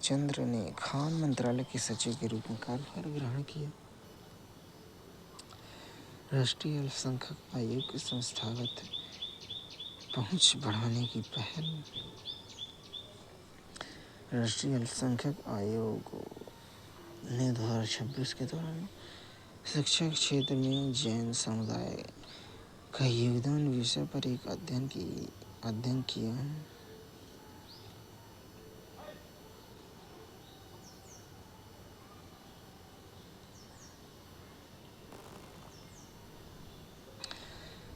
चंद्र ने खान मंत्रालय के सचिव के रूप में कार्यभार ग्रहण किया। राष्ट्रीय अल्पसंख्यक आयोग के संस्थागत पहुंच बढ़ाने की पहल। राष्ट्रीय अल्पसंख्यक आयोग ने 2026 के दौरान शिक्षा के क्षेत्र में जैन समुदाय का योगदान विषय पर एक अध्ययन किया है।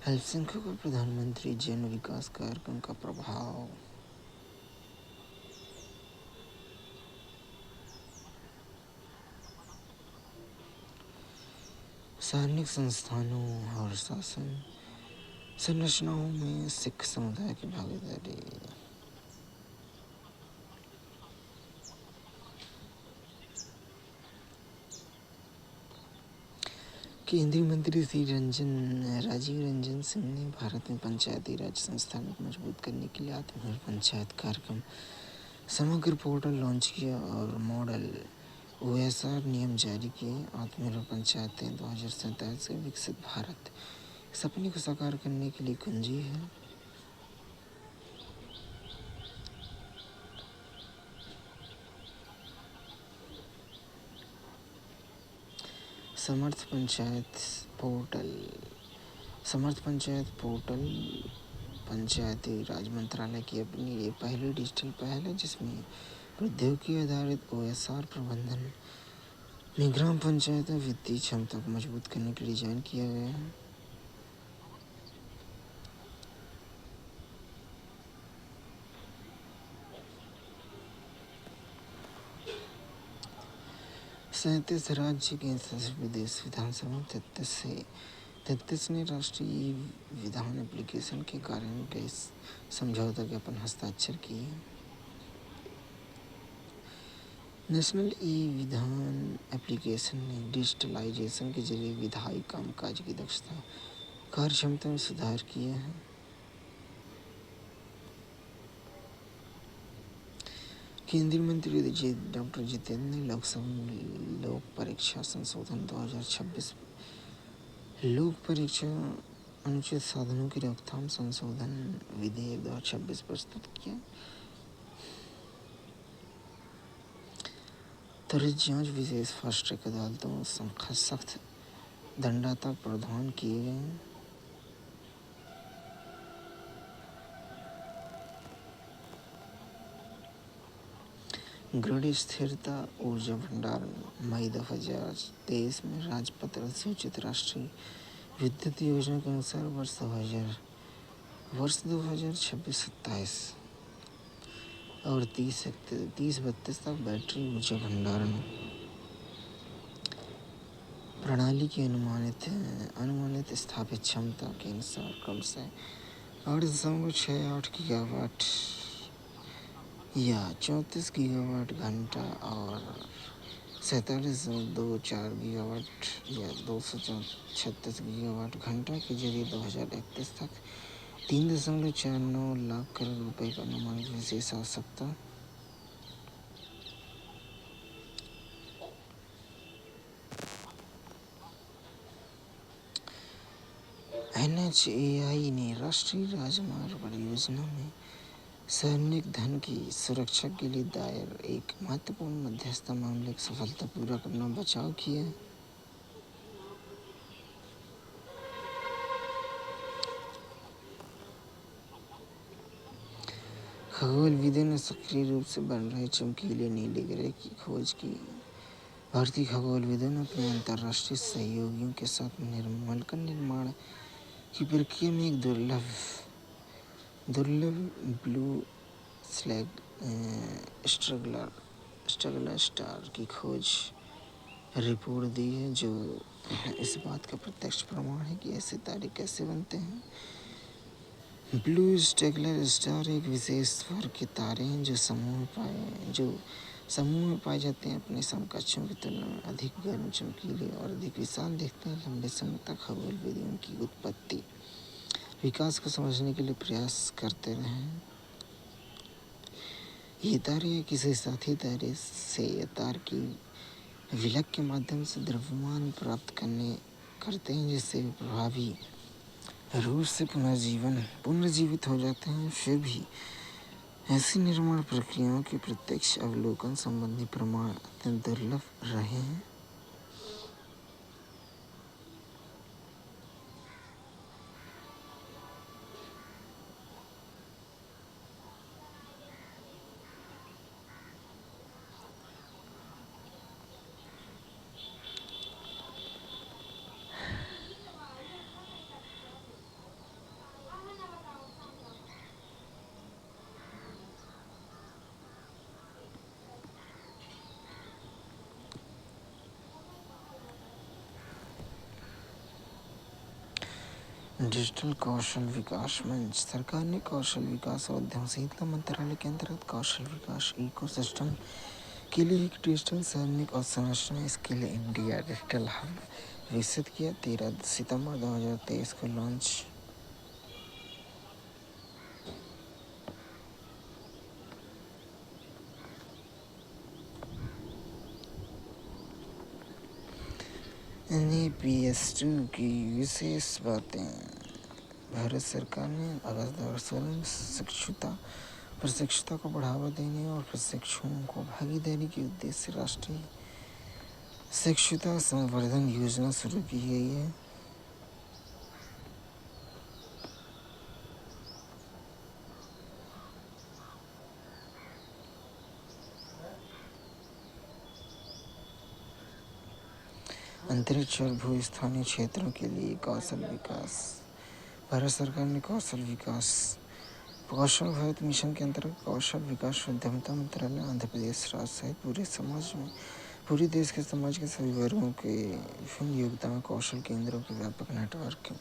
अल्पसंख्यकों पर प्रधानमंत्री जन विकास कार्यक्रम का प्रभाव। सैनिक संस्थानों और शासन संरचनाओं में सिख समुदाय की भागीदारी। केंद्रीय मंत्री श्री राजीव रंजन सिंह ने भारत में पंचायती राज संस्थानों को मजबूत करने के लिए आत्मनिर्भर पंचायत कार्यक्रम समग्र पोर्टल लॉन्च किया और मॉडल OSR नियम जारी किए। आत्मनिर्भर पंचायतें 2047 के विकसित भारत सपने को साकार करने के लिए कुंजी है। समर्थ पंचायत पोर्टल पंचायती राज मंत्रालय की अपनी ये पहली डिजिटल पहल है जिसमें प्रौद्योगिकी आधारित OSR प्रबंधन में ग्राम पंचायत में वित्तीय क्षमता को मजबूत करने के लिए डिजाइन किया गया है। सैंतीस राज्य केंद्र प्रदेश विधानसभा 33 ने राष्ट्रीय विधान एप्लीकेशन के कार्यान्वयन के समझौता ज्ञापन हस्ताक्षर किए। नेशनल विधान एप्लीकेशन ने डिजिटलाइजेशन के जरिए विधायी कामकाज की दक्षता कार्यक्षमता में सुधार किया है। केंद्रीय मंत्री डॉक्टर जितेंद्र ने लोक परीक्षा संशोधन 2026 लोक परीक्षा अनुचित साधनों की रोकथाम संशोधन विधेयक 2026 प्रस्तुत किया। त्वरित जांच विशेष फास्ट ट्रैक अदालतों सख्त दंडात्मक प्रावधान किए गए। ग्रिड स्थिरता ऊर्जा भंडारण मई 2023 में राजपत्र अधिसूचित राष्ट्रीय विद्युत योजना के अनुसार वर्ष 2026-27 और 30-32 तक बैटरी ऊर्जा भंडारण प्रणाली की अनुमानित स्थापित क्षमता के अनुसार कम से 8.68 गीगावाट या 34 गीगावाट घंटा और 47.24 गीगावाट या 236 गीगावाट घंटा के जरिए 2031 तक 3.49 लाख करोड़ रुपए का अनुमानित विशेष आवश्यकता। NHAI ने राष्ट्रीय राजमार्ग परियोजना में सार्वजनिक धन की सुरक्षा के लिए दायर एक महत्वपूर्ण मध्यस्थता मामले को सफलतापूर्वक अपना बचाव किया। खगोलविदों ने सक्रिय रूप से बन रहे चमकीले नीले ग्रह की खोज की। भारतीय खगोलविदों ने अपने अंतर्राष्ट्रीय सहयोगियों के साथ मलकन निर्माण की प्रक्रिया में एक दुर्लभ ब्लू स्ट्रगलर स्टार की खोज रिपोर्ट दी है जो इस बात का प्रत्यक्ष प्रमाण है कि ऐसे तारे कैसे बनते हैं। ब्लू स्ट्रगलर स्टार एक विशेष वर्ग के तारे हैं जो समूह में पाए जाते हैं। अपने समकक्षों की तुलना में अधिक गर्म चमकीले और अधिक विशाल दिखते हैं। लंबे समय तक खगोलविदों की उत्पत्ति विकास को समझने के लिए प्रयास करते रहे। ये तारे किसी साथी तारे से या तार की विलक के माध्यम से द्रव्यमान प्राप्त करते हैं जिससे वे प्रभावी रूप से पुनर्जीवित हो जाते हैं। फिर भी ऐसी निर्माण प्रक्रियाओं के प्रत्यक्ष अवलोकन संबंधी प्रमाण अत्यंत दुर्लभ रहे हैं। डिजिटल कौशल विकास मंच। सरकार ने कौशल विकास और उद्यमशीलता मंत्रालय के अंतर्गत कौशल विकास इकोसिस्टम के लिए एक डिजिटल सैनिक और संरचना स्किल इंडिया डिजिटल हब विकसित किया। 13 सितंबर 2023 को लॉन्च। NEPS2 की विशेष बातें। भारत सरकार ने अगस्त 2016 में प्रशिक्षुता को बढ़ावा देने और प्रशिक्षुओं को भागीदारी के उद्देश्य से राष्ट्रीय शिक्षुता संवर्धन योजना शुरू की गई है। अंतरिक्ष और भू-स्थानीय क्षेत्रों के लिए कौशल विकास। भारत सरकार ने कौशल भारत मिशन के अंतर्गत कौशल विकास उद्यमिता मंत्रालय आंध्र प्रदेश राज्य सहित पूरे देश के समाज के सभी वर्गों के विभिन्न योग्यता में कौशल केंद्रों के व्यापक नेटवर्क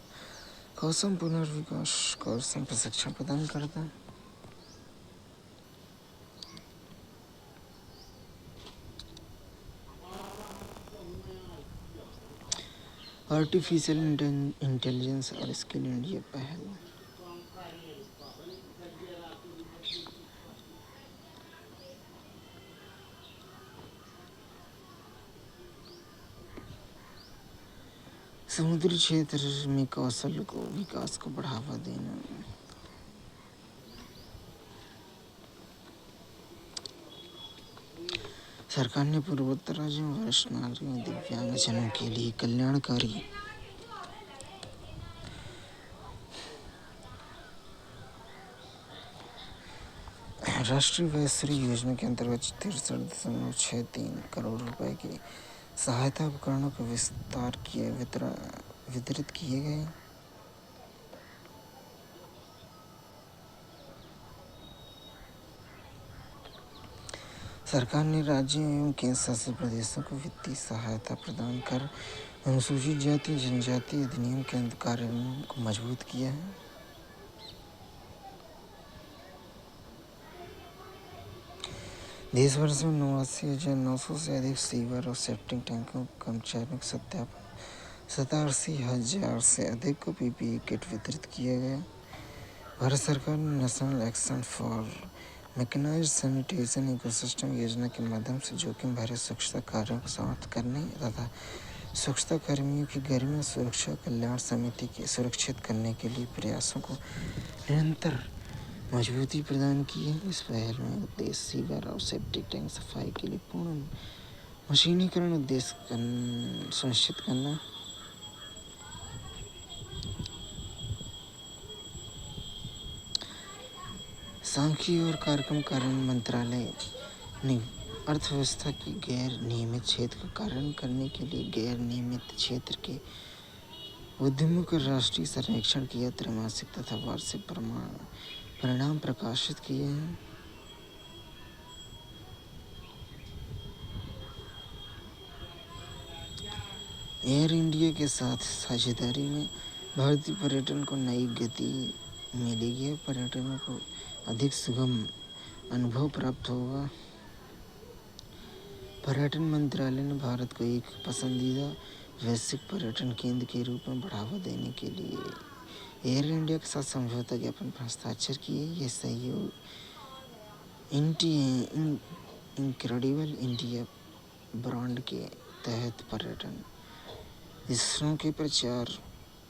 कौशल पुनर्विकास कौशल प्रशिक्षण प्रदान करता है। आर्टिफिशियल इंटेलिजेंस और स्किल इंडिया पहल। समुद्री क्षेत्र में कौशल को विकास को बढ़ावा देना। सरकार ने पूर्वोत्तर राज्यों में वरिष्ठ नागरिकों दिव्यांगजनों के लिए कल्याणकारी राष्ट्रीय वयस्श्री योजना के अंतर्गत 63.63 करोड़ रुपए की सहायता उपकरणों का वितरित किए गए। सरकार ने राज्यों एवं केंद्र शासित प्रदेशों को वित्तीय सहायता प्रदान कर अनुसूचित जाति जनजाति अधिनियम के कार्यान्वयन को मजबूत किया है। देश भर में 89,900 से अधिक सीवर और सेप्टिक टैंकों के कर्मचारियों का सत्यापन। 87,000 से अधिक को PPE किट वितरित किया गया। भारत सरकार ने national action for mechanised sanitation ecosystem योजना के माध्यम से जोखिम भरे स्वच्छता कार्यों को समाप्त करने तथा स्वच्छता कर्मियों की गरिमा सुरक्षा कल्याण समिति के सुरक्षित करने के लिए प्रयासों को निरंतर मजबूती प्रदान की है। इस पहल में उद्देश्य सीवर और सेप्टिक टैंक सफाई के लिए पूर्ण मशीनीकरण उद्देश्य सुनिश्चित करना। सांख्यिकी और कार्यक्रम कार्यान्वयन मंत्रालय ने अर्थव्यवस्था की गैर नियमित क्षेत्र का कार्यान्वयन करने के लिए गैर नियमित क्षेत्र के उद्यमों का राष्ट्रीय सर्वेक्षण किया। त्रैमासिक तथा वार्षिक परिणाम प्रकाशित किए हैं। एयर इंडिया के साथ साझेदारी में भारतीय पर्यटन को नई गति मिलेगी। पर्यटकों को अधिक सुगम अनुभव प्राप्त होगा। पर्यटन मंत्रालय ने भारत को एक पसंदीदा वैश्विक पर्यटन केंद्र के रूप में बढ़ावा देने के लिए एयर इंडिया के साथ समझौता ज्ञापन पर हस्ताक्षर किए। यह सहयोग इनक्रेडिबल इंडिया ब्रांड के तहत पर्यटन स्थलों के प्रचार,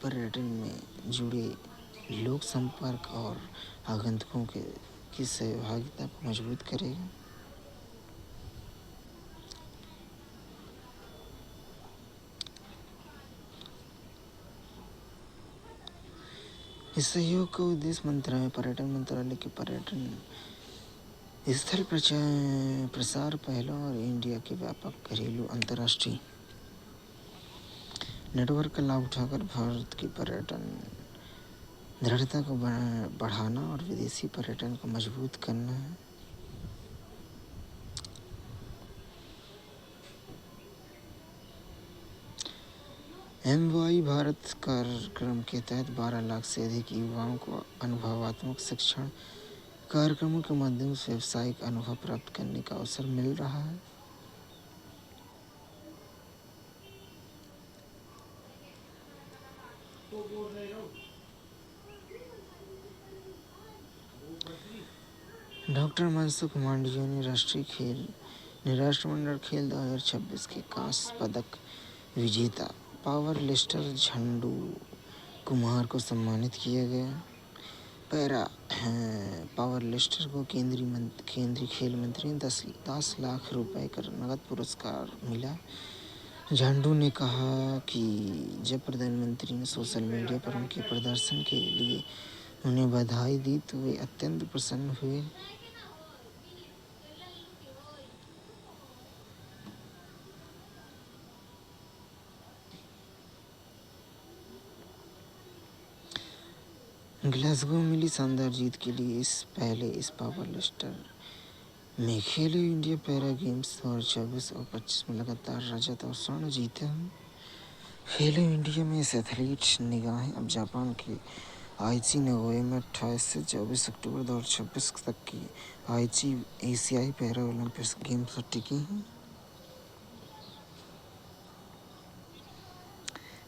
पर्यटन में जुड़े लोक संपर्क और आगंतुकों की सहभागिता को मजबूत करेगा। इस सहयोग का उद्देश्य पर्यटन मंत्रालय के पर्यटन स्थल प्रसार पहलों और इंडिया के व्यापक घरेलू अंतर्राष्ट्रीय नेटवर्क का लाभ उठाकर भारत की पर्यटन दृढ़ता को बढ़ाना और विदेशी पर्यटन को मजबूत करना है। एमवाई भारत कार्यक्रम के तहत 12 लाख से अधिक युवाओं को अनुभवात्मक शिक्षण कार्यक्रमों के माध्यम से व्यावसायिक अनुभव प्राप्त करने का अवसर मिल रहा है। डॉक्टर मनसुख मांडविया ने राष्ट्रमंडल खेल 2026 के कांस्य पदक विजेता पावर लिफ्टर झंडू कुमार को सम्मानित किया गया। पैरा पावर लिफ्टर को केंद्रीय खेल मंत्री ने 10 लाख रुपए का नगद पुरस्कार मिला। झंडू ने कहा कि जब प्रधानमंत्री ने सोशल मीडिया पर उनके प्रदर्शन के लिए उन्हें बधाई दी तो वे अत्यंत प्रसन्न हुए। ग्लासगो में मिली शानदार जीत के लिए इस पावर लिफ्टर में खेलो इंडिया पैरा गेम्स 2024 और 25 में लगातार रजत और स्वर्ण जीते हैं। खेलो इंडिया में इस एथलीट निगाहें अब जापान के आईची नागोया में 28 से 24 अक्टूबर 2026 तक की आईची एशियाई पैरा ओलंपिक्स गेम्स पर टिकी हैं।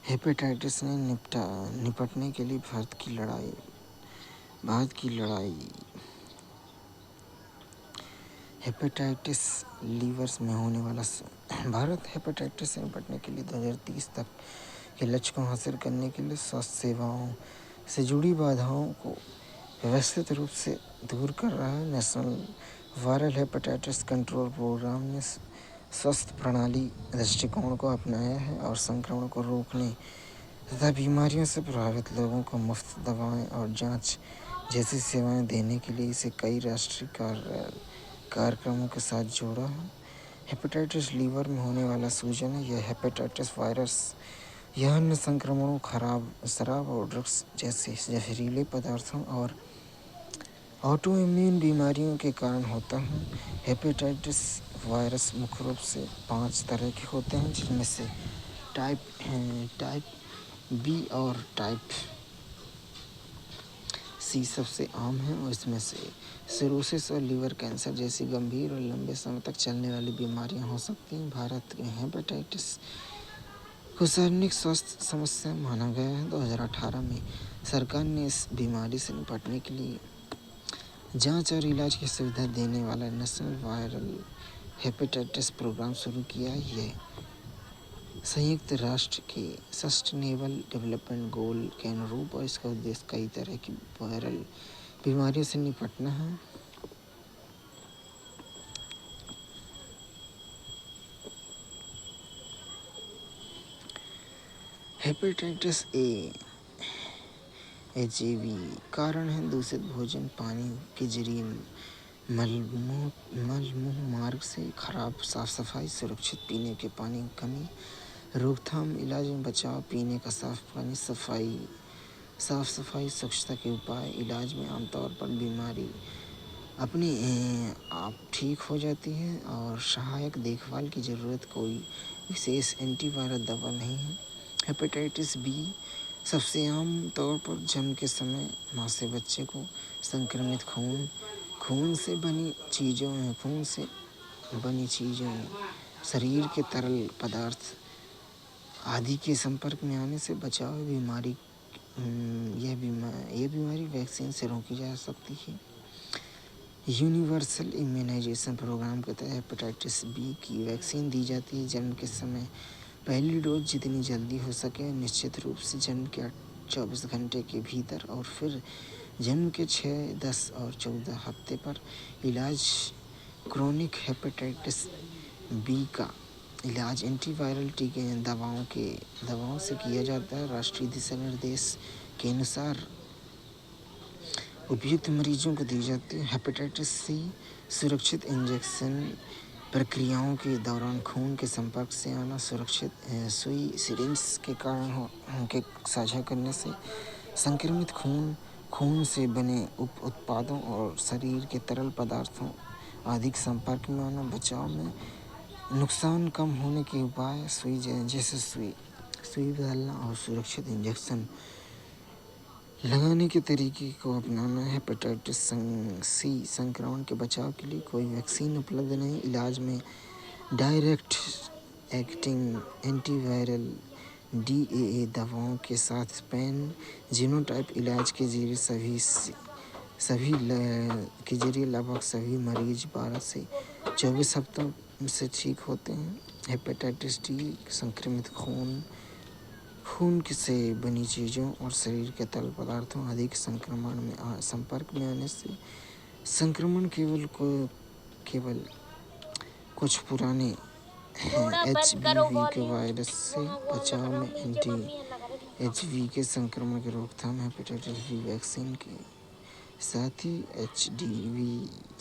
हेपेटाइटिस से निपटने के लिए भारत की लड़ाई हेपेटाइटिस लीवर्स में होने वाला भारत हेपेटाइटिस से निपटने के लिए 2030 तक के लक्ष्य को हासिल करने के लिए स्वास्थ्य सेवाओं से जुड़ी बाधाओं को व्यवस्थित रूप से दूर कर रहा है। National viral hepatitis control programme ने स्वास्थ्य प्रणाली दृष्टिकोण को अपनाया है और संक्रमण को रोकने तथा बीमारियों से प्रभावित लोगों को मुफ्त दवाएं और जांच जैसी सेवाएं देने के लिए इसे कई राष्ट्रीय कार्यक्रमों के साथ जोड़ा है। हेपेटाइटिस लीवर में होने वाला सूजन है। यह हेपेटाइटिस वायरस या अन्य संक्रमणों, शराब और ड्रग्स जैसे जहरीले पदार्थों और ऑटो इम्यून बीमारियों के कारण होता है। हेपेटाइटिस वायरस मुख्य रूप से 5 तरह के होते हैं, जिनमें से टाइप बी और टाइप सी सबसे आम है और इसमें से सिरोसिस और लीवर कैंसर जैसी गंभीर और लंबे समय तक चलने वाली बीमारियां हो सकती हैं। भारत में हेपेटाइटिस को सार्वजनिक स्वास्थ्य समस्या माना गया है। 2018 में सरकार ने इस बीमारी से निपटने के लिए जांच और इलाज की सुविधा देने वाला नेशनल वायरल हेपेटाइटिस प्रोग्राम शुरू किया है। यह संयुक्त राष्ट्र के सस्टेनेबल डेवलपमेंट गोल के अनुरूप और इसका उद्देश्य कई तरह की वायरल बीमारियों से निपटना है। हेपेटाइटिस ए एचआईवी कारण है दूषित भोजन, पानी के जरिए मल-मुंह मार्ग से खराब साफ सफाई, सुरक्षित पीने के पानी की कमी, रोकथाम, इलाज में बचाव, पीने का साफ पानी, साफ सफाई, स्वच्छता के उपाय। इलाज में आमतौर पर बीमारी अपने आप ठीक हो जाती है और सहायक देखभाल की ज़रूरत कोई विशेष एंटीवायरल दवा नहीं है। हेपेटाइटिस बी सबसे आम तौर पर जन्म के समय माँ से बच्चे को संक्रमित खून से बनी चीज़ों शरीर के तरल पदार्थ आदि के संपर्क में आने से बचाव है। यह बीमारी वैक्सीन से रोकी जा सकती है। यूनिवर्सल इम्यूनाइजेशन प्रोग्राम के तहत हेपेटाइटिस बी की वैक्सीन दी जाती है। जन्म के समय पहली डोज जितनी जल्दी हो सके, निश्चित रूप से जन्म के 24 घंटे के भीतर और फिर जन्म के 6, 10 और 14 हफ्ते पर इलाज। क्रोनिक हेपेटाइटिस बी का इलाज एंटीवायरल टीके दवाओं से किया जाता है। राष्ट्रीय दिशा निर्देश के अनुसार उपयुक्त मरीजों को दी जाती है। हेपेटाइटिस सी सुरक्षित इंजेक्शन प्रक्रियाओं के दौरान खून के संपर्क से आना, सुरक्षित सुई सिरिंज के कारण के साझा करने से संक्रमित खून से बने उत्पादों और शरीर के तरल पदार्थों आदि के संपर्क में आना। बचाव में नुकसान कम होने के उपाय, सुई सुई डालना और सुरक्षित इंजेक्शन लगाने के तरीके को अपनाना। हेपेटाइटिस सी संक्रमण के बचाव के लिए कोई वैक्सीन उपलब्ध नहीं। इलाज में डायरेक्ट एक्टिंग एंटीवायरल DAA दवाओं के साथ स्पेन जीनोटाइप इलाज के जरिए लगभग सभी मरीज 12 से 24 हफ्तों से ठीक होते हैं। हेपेटाइटिस डी संक्रमित खून से बनी चीज़ों और शरीर के तरल पदार्थों अधिक संपर्क में आने से संक्रमण केवल कुछ पुराने HBV के वायरस से बचाव में एंटी-HV के संक्रमण की रोकथाम हेपेटाइटिस बी वैक्सीन के साथ ही HDV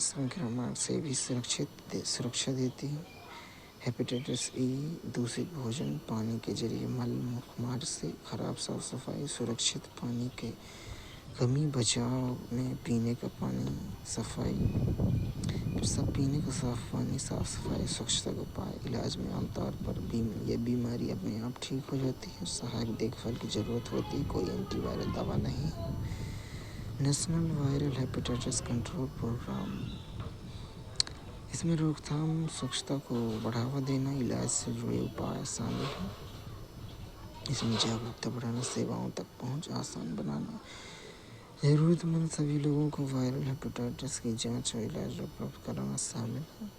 संक्रमण से भी सुरक्षा देती है। हेपेटाइटिस ई दूषित भोजन पानी के जरिए मल मुखमार्ग से खराब साफ सफाई सुरक्षित पानी के कमी बचाव में पीने का पानी साफ पानी साफ सफाई स्वच्छता के उपाय। इलाज में आमतौर पर यह बीमारी अपने आप ठीक हो जाती है। सहायक देखभाल की जरूरत होती है। कोई एंटीवायरल दवा नहीं। National viral hepatitis control programme इसमें रोकथाम स्वच्छता को बढ़ावा देना इलाज से जुड़े उपाय शामिल हैं। इसमें जागरूकता बढ़ाना सेवाओं तक पहुंच आसान बनाना जरूरतमंद सभी लोगों को वायरल हेपेटाइटिस की जांच और इलाज उपलब्ध कराना शामिल है।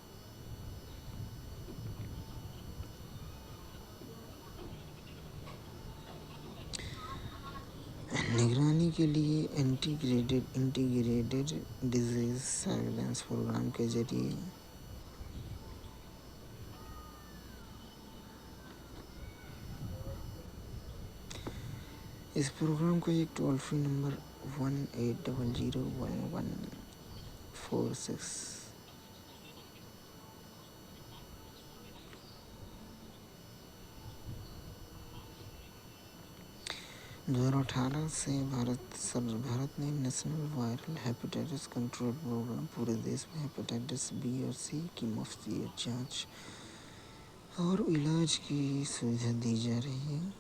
निगरानी के लिए इंटीग्रेटेड डिजीज सर्विलेंस प्रोग्राम के जरिए इस प्रोग्राम को एक टोल फ्री नंबर 18001146 2018 से भारत ने national viral hepatitis control programme पूरे देश में हेपेटाइटिस बी और सी की मुफ्त जांच और इलाज की सुविधा दी जा रही है।